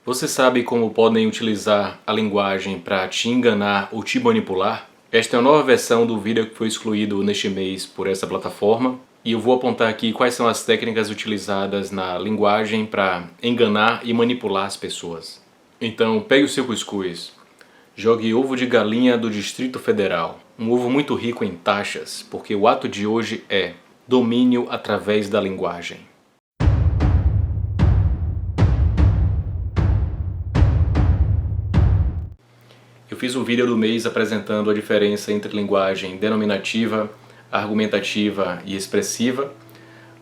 Você sabe como podem utilizar a linguagem para te enganar ou te manipular? Esta é a nova versão do vídeo que foi excluído neste mês por essa plataforma e eu vou apontar aqui quais são as técnicas utilizadas na linguagem para enganar e manipular as pessoas. Então, pegue o seu cuscuz, jogue ovo de galinha do Distrito Federal, um ovo muito rico em taxas, porque o ato de hoje é domínio através da linguagem. Eu fiz um vídeo do mês apresentando a diferença entre linguagem denominativa, argumentativa e expressiva.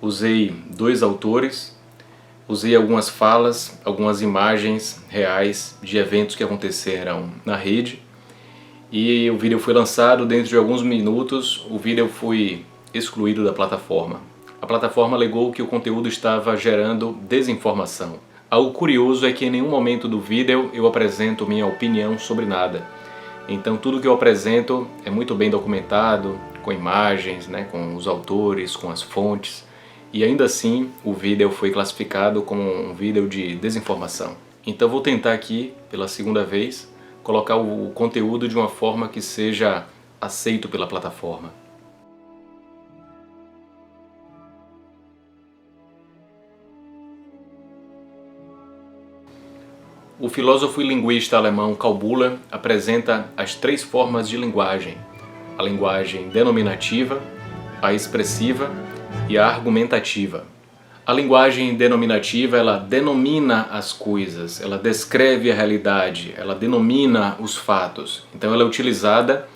Usei dois autores, usei algumas falas, algumas imagens reais de eventos que aconteceram na rede. E o vídeo foi lançado, dentro de alguns minutos o vídeo foi excluído da plataforma. A plataforma alegou que o conteúdo estava gerando desinformação. Algo curioso é que em nenhum momento do vídeo eu apresento minha opinião sobre nada. Então tudo que eu apresento é muito bem documentado, com imagens, com os autores, com as fontes. E ainda assim o vídeo foi classificado como um vídeo de desinformação. Então vou tentar aqui, pela segunda vez, colocar o conteúdo de uma forma que seja aceito pela plataforma. O filósofo e linguista alemão Karl Buller apresenta as três formas de linguagem: a linguagem denominativa, a expressiva e a argumentativa. A linguagem denominativa, ela denomina as coisas, ela descreve a realidade, ela denomina os fatos. Então ela é utilizada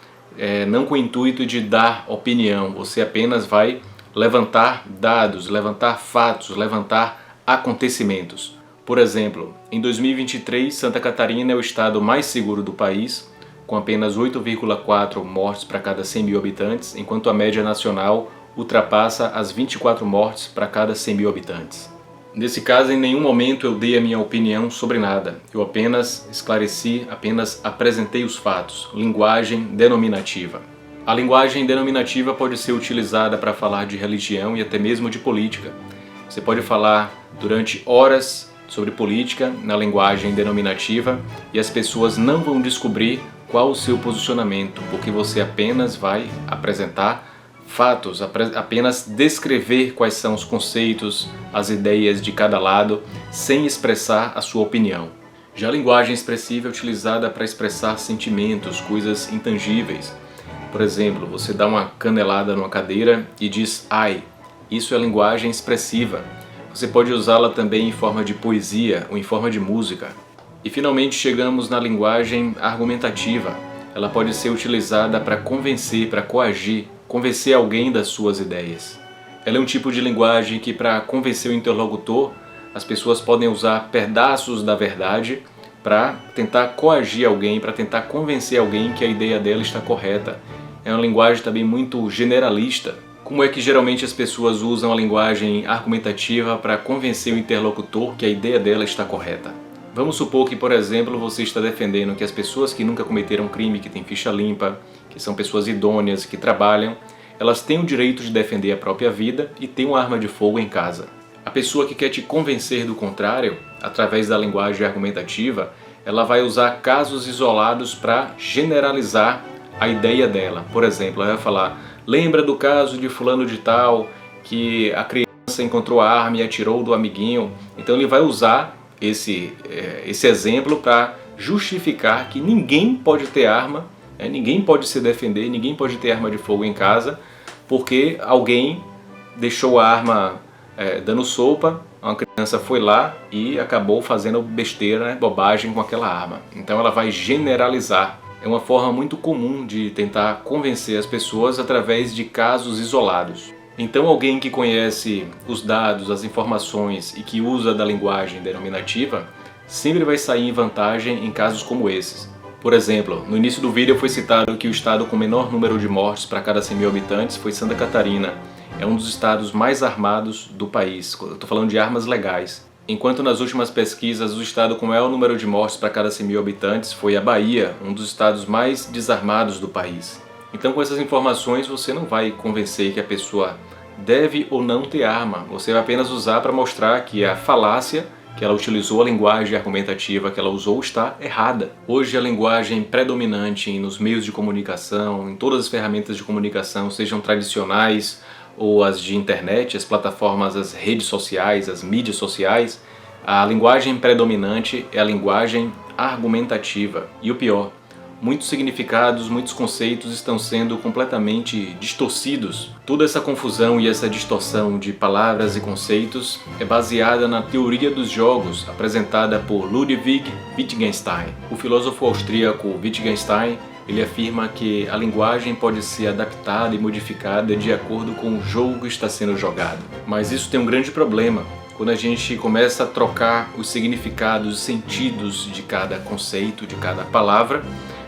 não com o intuito de dar opinião, você apenas vai levantar dados, levantar fatos, levantar acontecimentos. Por exemplo, em 2023, Santa Catarina é o estado mais seguro do país, com apenas 8,4 mortes para cada 100 mil habitantes, enquanto a média nacional ultrapassa as 24 mortes para cada 100 mil habitantes. Nesse caso, em nenhum momento eu dei a minha opinião sobre nada. Eu apenas esclareci, apenas apresentei os fatos. Linguagem denominativa. A linguagem denominativa pode ser utilizada para falar de religião e até mesmo de política. Você pode falar durante horas sobre política na linguagem denominativa e as pessoas não vão descobrir qual o seu posicionamento, porque você apenas vai apresentar fatos, apenas descrever quais são os conceitos, as ideias de cada lado, sem expressar a sua opinião. Já a linguagem expressiva é utilizada para expressar sentimentos, coisas intangíveis. Por exemplo, você dá uma canelada numa cadeira e diz "ai". Isso é linguagem expressiva. Você pode usá-la também em forma de poesia ou em forma de música. E finalmente chegamos na linguagem argumentativa. Ela pode ser utilizada para convencer, para coagir, convencer alguém das suas ideias. Ela é um tipo de linguagem que, para convencer o interlocutor, as pessoas podem usar pedaços da verdade para tentar coagir alguém, para tentar convencer alguém que a ideia dela está correta. É uma linguagem também muito generalista. Como é que geralmente as pessoas usam a linguagem argumentativa para convencer o interlocutor que a ideia dela está correta? Vamos supor que, por exemplo, você está defendendo que as pessoas que nunca cometeram crime, que têm ficha limpa, que são pessoas idôneas, que trabalham, elas têm o direito de defender a própria vida e têm uma arma de fogo em casa. A pessoa que quer te convencer do contrário, através da linguagem argumentativa, ela vai usar casos isolados para generalizar a ideia dela. Por exemplo, ela vai falar: lembra do caso de fulano de tal, que a criança encontrou a arma e atirou do amiguinho? Então ele vai usar esse exemplo para justificar que ninguém pode ter arma, ninguém pode se defender, ninguém pode ter arma de fogo em casa, porque alguém deixou a arma dando sopa, uma criança foi lá e acabou fazendo besteira, bobagem com aquela arma. Então ela vai generalizar. É uma forma muito comum de tentar convencer as pessoas através de casos isolados. Então alguém que conhece os dados, as informações e que usa da linguagem denominativa sempre vai sair em vantagem em casos como esses. Por exemplo, no início do vídeo foi citado que o estado com menor número de mortes para cada 100 mil habitantes foi Santa Catarina. É um dos estados mais armados do país. Eu estou falando de armas legais. Enquanto nas últimas pesquisas o estado com maior número de mortes para cada 100 mil habitantes foi a Bahia, um dos estados mais desarmados do país. Então com essas informações você não vai convencer que a pessoa deve ou não ter arma, você vai apenas usar para mostrar que a falácia que ela utilizou a linguagem argumentativa que ela usou está errada. Hoje a linguagem predominante nos meios de comunicação, em todas as ferramentas de comunicação, sejam tradicionais ou as de internet, as plataformas, as redes sociais, as mídias sociais, a linguagem predominante é a linguagem argumentativa. E o pior, muitos significados, muitos conceitos estão sendo completamente distorcidos. Toda essa confusão e essa distorção de palavras e conceitos é baseada na teoria dos jogos, apresentada por Ludwig Wittgenstein. O filósofo austríaco Wittgenstein, ele afirma que a linguagem pode ser adaptada e modificada de acordo com o jogo que está sendo jogado. Mas isso tem um grande problema. Quando a gente começa a trocar os significados, os sentidos de cada conceito, de cada palavra,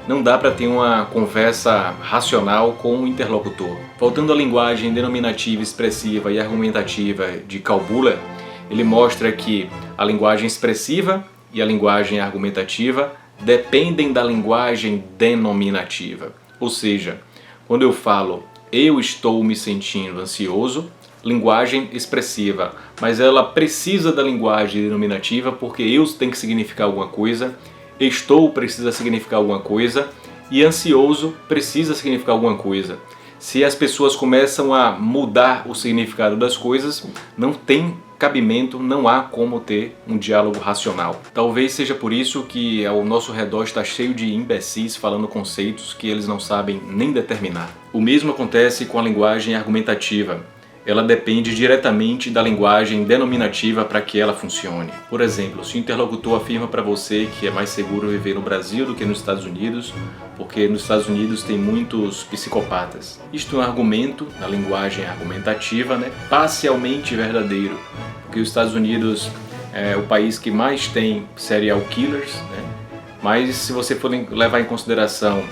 não dá para ter uma conversa racional com o interlocutor. Voltando à linguagem denominativa, expressiva e argumentativa de Kalbula, ele mostra que a linguagem expressiva e a linguagem argumentativa dependem da linguagem denominativa. Ou seja, quando eu falo eu estou me sentindo ansioso, linguagem expressiva, mas ela precisa da linguagem denominativa porque eu tem que significar alguma coisa, estou precisa significar alguma coisa e ansioso precisa significar alguma coisa. Se as pessoas começam a mudar o significado das coisas, não tem cabimento, não há como ter um diálogo racional. Talvez seja por isso que ao nosso redor está cheio de imbecis falando conceitos que eles não sabem nem determinar. O mesmo acontece com a linguagem argumentativa. Ela depende diretamente da linguagem denominativa para que ela funcione. Por exemplo, se o interlocutor afirma para você que é mais seguro viver no Brasil do que nos Estados Unidos, porque nos Estados Unidos tem muitos psicopatas. Isto é um argumento, na linguagem argumentativa, parcialmente verdadeiro, porque os Estados Unidos é o país que mais tem serial killers, mas se você for levar em consideração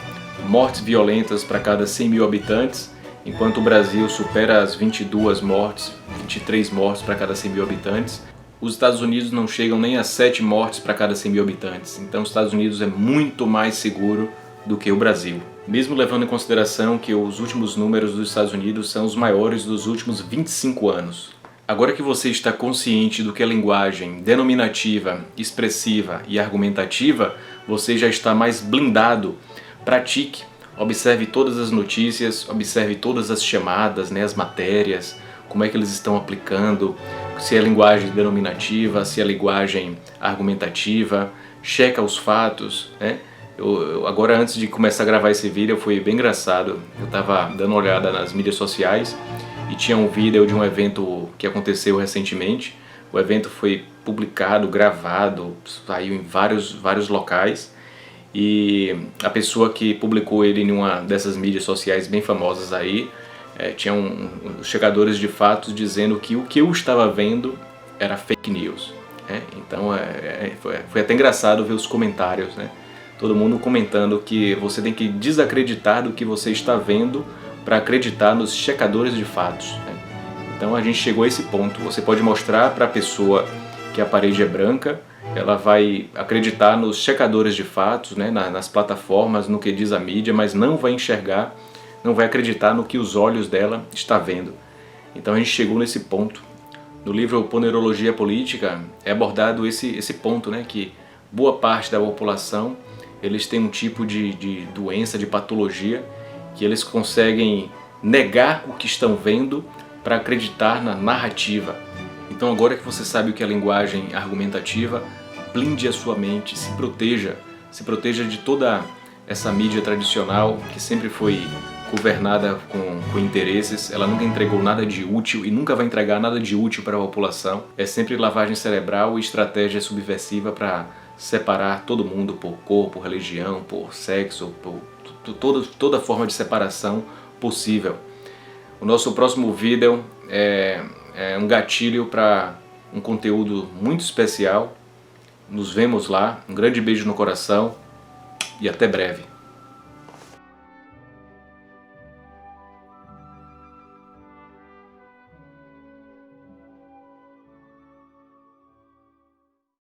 mortes violentas para cada 100 mil habitantes, enquanto o Brasil supera as 22 mortes, 23 mortes para cada 100 mil habitantes, os Estados Unidos não chegam nem a 7 mortes para cada 100 mil habitantes. Então os Estados Unidos é muito mais seguro do que o Brasil. Mesmo levando em consideração que os últimos números dos Estados Unidos são os maiores dos últimos 25 anos. Agora que você está consciente do que é linguagem denominativa, expressiva e argumentativa, você já está mais blindado. Pratique. Observe todas as notícias, observe todas as chamadas, as matérias, como é que eles estão aplicando, se é linguagem denominativa, se é linguagem argumentativa, checa os fatos. Agora, antes de começar a gravar esse vídeo, foi bem engraçado. Eu estava dando uma olhada nas mídias sociais e tinha um vídeo de um evento que aconteceu recentemente. O evento foi publicado, gravado, saiu em vários locais. E a pessoa que publicou ele em uma dessas mídias sociais bem famosas aí, tinha uns chegadores de fatos dizendo que o que eu estava vendo era fake news. Então foi até engraçado ver os comentários, todo mundo comentando que você tem que desacreditar do que você está vendo para acreditar nos checadores de fatos. Então a gente chegou a esse ponto. Você pode mostrar para a pessoa que a parede é branca, ela vai acreditar nos checadores de fatos, nas plataformas, no que diz a mídia, mas não vai enxergar, não vai acreditar no que os olhos dela estão vendo. Então a gente chegou nesse ponto. No livro Ponerologia Política é abordado esse ponto, que boa parte da população eles têm um tipo de doença, de patologia, que eles conseguem negar o que estão vendo para acreditar na narrativa. Então agora que você sabe o que é linguagem argumentativa, blinde a sua mente, se proteja de toda essa mídia tradicional que sempre foi governada com interesses. Ela nunca entregou nada de útil e nunca vai entregar nada de útil para a população. É sempre lavagem cerebral e estratégia subversiva para separar todo mundo por cor, por religião, por sexo, por toda forma de separação possível. O nosso próximo vídeo é um gatilho para um conteúdo muito especial. Nos vemos lá, um grande beijo no coração e até breve.